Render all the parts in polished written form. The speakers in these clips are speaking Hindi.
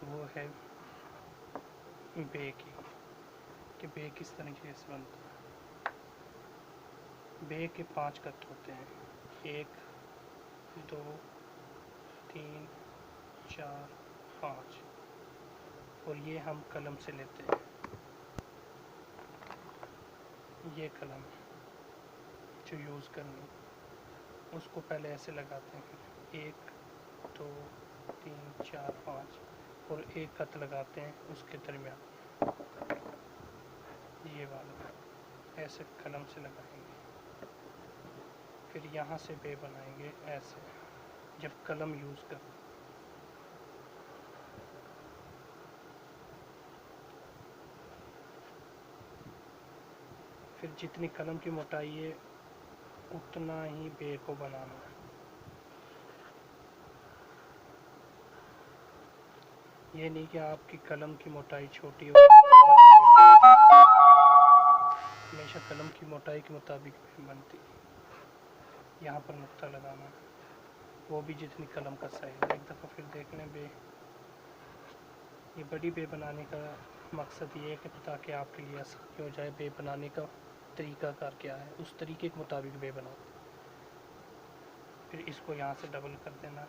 वो है बे की, कि बे किस तरीके से बनता है। बे के 5 कट होते हैं, 1 2 3 4 5, और ये हम कलम से लेते हैं। ये कलम जो यूज़ करनी, उसको पहले ऐसे लगाते हैं, फिर 1 2 3 4 5, और एक कत लगाते हैं उसके दरमियान, ये वाला ऐसे कलम से लगाएंगे। फिर यहाँ से बे बनाएंगे ऐसे, जब कलम यूज़ कर। फिर जितनी कलम की मोटाई है उतना ही बे को बनाना है। ये नहीं कि आपकी कलम की मोटाई छोटी हो, हमेशा कलम की मोटाई के मुताबिक बे बनती है। यहाँ पर नुक्ता लगाना है, वो भी जितनी कलम का साइज है। एक दफ़ा फिर देख लें बे। ये बड़ी बे बनाने का मकसद ये है कि ताकि आपके लिए आसानी हो जाए, बे बनाने का तरीक़ाकार क्या है, उस तरीके के मुताबिक बे बनाते। फिर इसको यहाँ से डबल कर देना।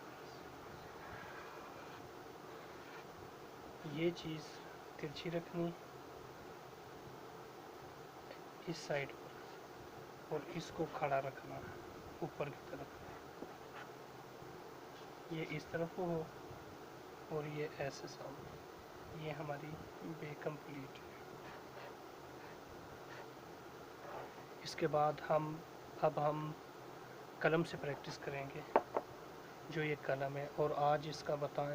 ये चीज़ तिरछी रखनी इस साइड पर, और इसको खड़ा रखना ऊपर की तरफ। ये इस तरफ हो और ये ऐसे सामने। ये हमारी बे कंप्लीट है। इसके बाद अब हम कलम से प्रैक्टिस करेंगे, जो ये कलम है, और आज इसका बताएं